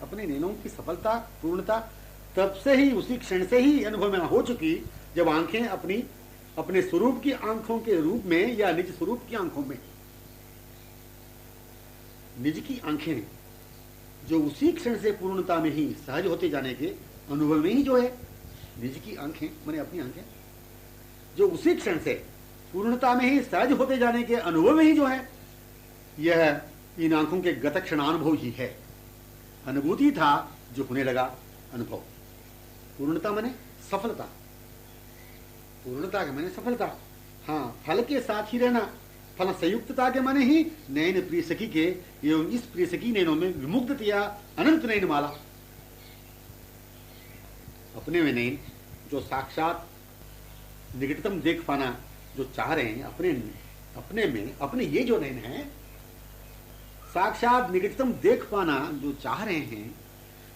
अपने नैनों की सफलता पूर्णता तब से ही, उसी क्षण से ही अनुभव में हो चुकी जब आंखें अपने स्वरूप की आंखों के रूप में या निज स्वरूप की आंखों में, निज की आंखें जो उसी क्षण से पूर्णता में ही सहज होते जाने के अनुभव में ही जो है, निज की आंखें माने अपनी आंखें जो उसी क्षण से पूर्णता में ही सहज होते जाने के अनुभव में ही जो है, यह इन आंखों के गत क्षणानुभव ही है। अनुभूति था जो होने लगा अनुभव। पूर्णता माने सफलता, पूर्णता के माने सफलता। हाँ, फल के साथ ही रहना, फल संयुक्तता के माने ही नैन प्रिय सखी के एवं इस प्रिय सखी नैनों में विमुग्धतया अनंत नैन माला। अपने में नैन जो साक्षात निकटतम देख पाना जो चाह रहे हैं, अपने में अपने ये जो नैन है साक्षात निकटतम देख पाना जो चाह रहे हैं,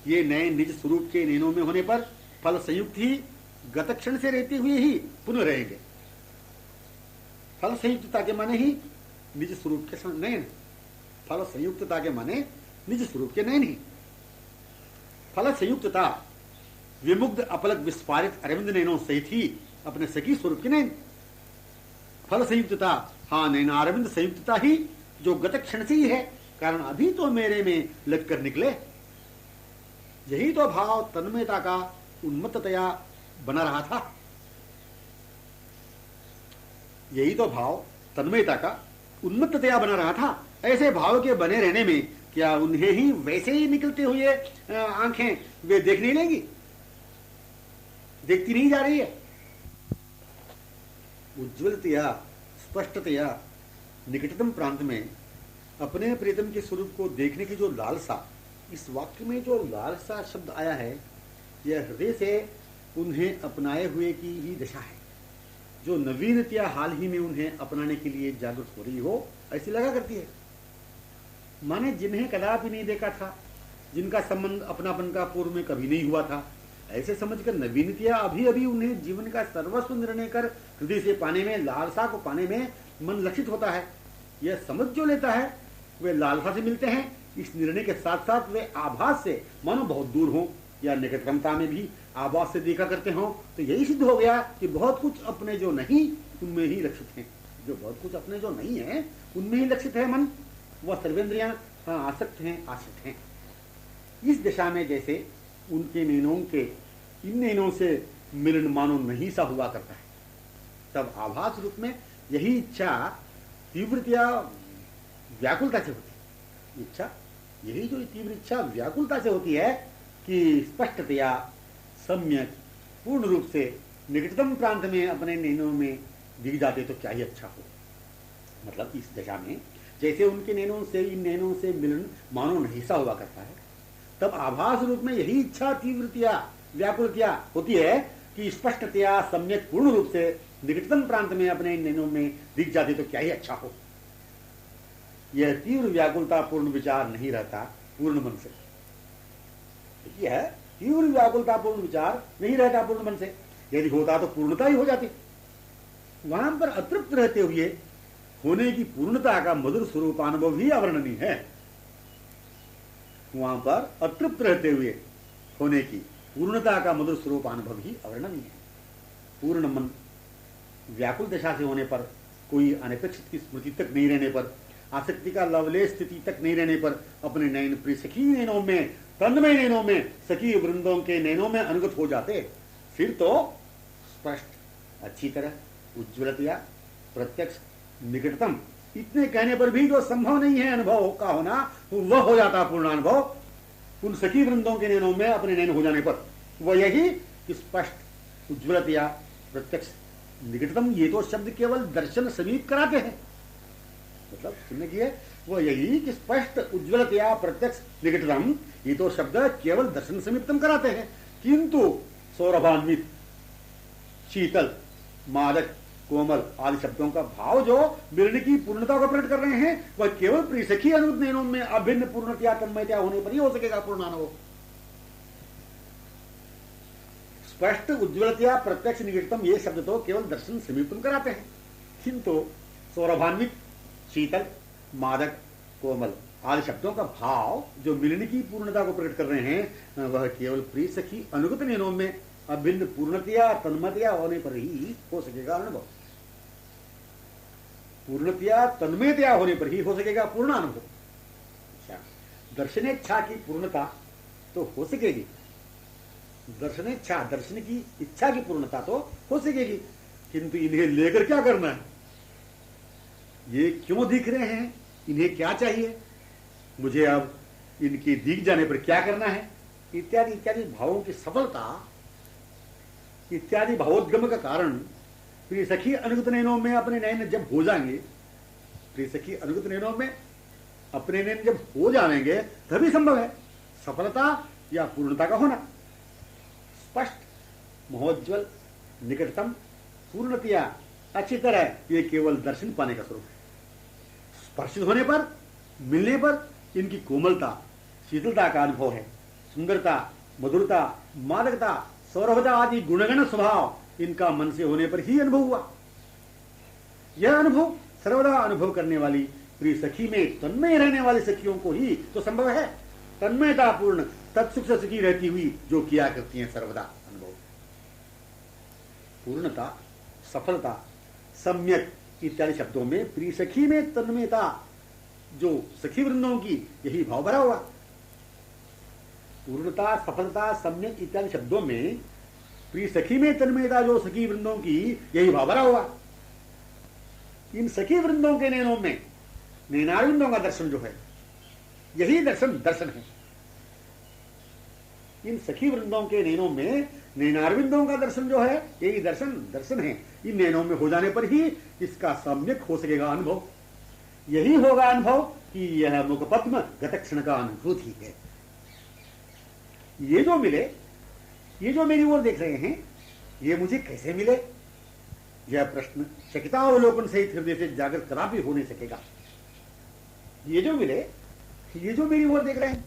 ये नैन निज स्वरूप के नैनों में होने पर फल संयुक्त ही गत क्षण से रहते हुए ही पुनः रहेंगे। फल संयुक्तता के माने ही निज स्वरूप के नयन, फल संयुक्तता के माने निज स्वरूप के नयन ही। फल संयुक्तता विमुग्ध अपलक विस्फारित अरविंद नयनों सहित ही अपने सखी स्वरूप के नयन। फल संयुक्तता हाँ नयना अरविंद संयुक्तता ही जो गत क्षण से ही है, कारण अभी तो मेरे में लगकर निकले। यही तो भाव तन्मयता का उन्मत्ततया बना रहा था। यही तो भाव तन्मयता का उन्मत्ततया बना रहा था। ऐसे भाव के बने रहने में क्या उन्हें ही वैसे ही निकलते हुए आंखें वे देख नहीं लेंगी? देखती नहीं जा रही है। उज्ज्वलतया स्पष्टतया निकटतम प्रांत में अपने प्रीतम के स्वरूप को देखने की जो लालसा, इस वाक्य में जो लालसा शब्द आया है, यह हृदय से उन्हें अपनाए हुए की ही दशा है, जो नवीनतया हाल ही में उन्हें अपनाने के लिए जागृत हो रही हो, ऐसी लगा करती है। माने जिन्हें कदापि नहीं देखा था, जिनका संबंध अपनापन का पूर्व में कभी नहीं हुआ था, ऐसे समझकर नवीनतया अभी अभी उन्हें जीवन का सर्वस्व निर्णय कर हृदय से पाने में, लालसा को पाने में मन लक्षित होता है। यह समझ जो लेता है वे लालसा से मिलते हैं। इस निर्णय के साथ साथ वे आभास से मानो बहुत दूर हों या निकटतमता में भी आभास से देखा करते हों, तो यही सिद्ध हो गया कि बहुत कुछ अपने जो नहीं उनमें ही लक्षित है। जो बहुत कुछ अपने जो नहीं है उनमें ही लक्षित है मन, वह सर्वेंद्रियां आसक्त हैं, आश्रित हैं। इस दशा में जैसे उनके नैनों के इन नैनों से मिलन मानो नहीं सा हुआ करता है, तब आभास रूप में यही इच्छा तीव्रतया व्याकुलता से होती है। इच्छा, यही जो तीव्र इच्छा व्याकुलता से होती है कि स्पष्टतया सम्यक पूर्ण रूप से निकटतम प्रांत में अपने नैनों में दिख जाते तो क्या ही अच्छा हो। मतलब इस दशा में जैसे उनके नैनों से इन नैनों से मिलन मानो नहीं सा हुआ करता है, तब आभास रूप में यही इच्छा तीव्रतया व्याकुलतया होती है कि स्पष्टतया सम्यक पूर्ण रूप से निकटतम प्रांत में अपने नैनों में दिख जाते तो क्या ही अच्छा हो। यह तीव्र व्याकुलता पूर्ण विचार नहीं रहता पूर्ण मन से। यह तीव्र व्याकुलता पूर्ण विचार नहीं रहता पूर्ण मन से। यदि होता तो पूर्णता ही हो जाती। वहां पर अतृप्त रहते हुए होने की पूर्णता का मधुर स्वरूपानुभव ही अवर्णनीय है। वहां पर अतृप्त रहते हुए होने की पूर्णता का मधुर स्वरूपानुभव ही अवर्णनीय है। पूर्ण मन व्याकुल दशा से होने पर, कोई अनपेक्षित की स्मृति तक नहीं रहने पर, आसक्ति का लवले स्थिति तक नहीं रहने पर अपने नयन प्रिय सखी नैनों में, तन्मय नैनों में, सखी वृंदों के नैनों में अनुगत हो जाते, फिर तो स्पष्ट, अच्छी तरह, उज्ज्वलतया, प्रत्यक्ष, निकटतम, इतने कहने पर भी जो संभव नहीं है अनुभव का होना, वह हो जाता पूर्ण अनुभव उन सखी वृंदों के नैनों में अपने नैन हो जाने पर। वह यही स्पष्ट, उज्ज्वलतया, प्रत्यक्ष, निकटतम, ये तो शब्द केवल दर्शन समीप कराते हैं। मतलब सुनने की है, वह यही कि स्पष्ट, उज्ज्वलतया, प्रत्यक्ष, निकटतम, ये तो शब्द केवल दर्शन समीपतम कराते हैं, किंतु सौरभान्वित, शीतल, मादक, कोमल आदि शब्दों का भाव जो मिलन की पूर्णता को प्रकट कर रहे हैं, वह केवल प्रिय सखी अनुगत नैनों में अभिन्न पूर्णतया तन्मयतया होने पर ही हो सकेगा पूर्ण अनुभव। स्पष्ट, उज्ज्वलतया, प्रत्यक्ष, निकटतम, ये शब्द तो केवल दर्शन समीपतम कराते हैं, किंतु सौरभान्वित, शीतल, मादक, कोमल आदि शब्दों का भाव जो मिलन की पूर्णता को प्रकट कर रहे हैं, वह केवल प्रिय सखी अनुगत नैनों में अभिन्न पूर्णतया तन्मयतया होने पर ही हो सकेगा अनुभव। पूर्णतया तन्मयतया होने पर ही हो सकेगा पूर्ण अनुभव। अच्छा, दर्शनेच्छा की पूर्णता तो हो सकेगी, दर्शनेच्छा, दर्शन की इच्छा की पूर्णता तो हो सकेगी, किंतु इन्हें लेकर क्या करना है, ये क्यों दिख रहे हैं, इन्हें क्या चाहिए, मुझे अब इनके दिख जाने पर क्या करना है, इत्यादि इत्यादि भावों की सफलता, इत्यादि भावोद्गम का कारण प्रिय सखी अनुगत नैनों में अपने नयन जब हो जाएंगे, प्रिय सखी अनुगत नैनों में अपने नयन जब हो जाएंगे, तभी संभव है सफलता या पूर्णता का होना। स्पष्ट, महोज्वल, निकटतम, पूर्णतया, अच्छी तरह, ये केवल दर्शन पाने का स्वरूप है। स्पर्शित होने पर, मिलने पर इनकी कोमलता, शीतलता का अनुभव है। सुंदरता, मधुरता, मादकता, सौरभता आदि गुणगण स्वभाव इनका मन से होने पर ही अनुभव हुआ। यह अनुभव सर्वदा अनुभव करने वाली प्रिय सखी में तन्मय रहने वाली सखियों को ही तो संभव है। तन्मयता पूर्ण तत्सुख से सखी रहती हुई जो किया करती हैं सर्वदा अनुभव। पूर्णता, सफलता, सम्यक इत्यादि शब्दों में प्रिय सखी में तन्मयता जो सखी वृंदों की, यही भाव भरा हुआ। पूर्णता, सफलता, सम्यक इत्यादि शब्दों में प्रिय सखी में तन्मयता जो सखी वृंदों की, यही भाव भरा हुआ। इन सखी वृंदों के नैनों में नैनारविंदों का दर्शन जो है, यही दर्शन दर्शन है। इन सखी वृंदों के नैनों में नैनारविंदों का दर्शन जो है यही दर्शन दर्शन है। इन नैनों में हो जाने पर ही इसका सम्यक हो सकेगा अनुभव। यही होगा अनुभव कि यह मुखपद्म गतक्षण का अनुभूति है। ये जो मिले, ये जो मेरी ओर देख रहे हैं, ये मुझे कैसे मिले? यह प्रश्न चकितावलोकन सहित हृदय से जागृत कदापि हो नहीं सकेगा। ये जो मिले, ये जो मेरी ओर देख रहे हैं,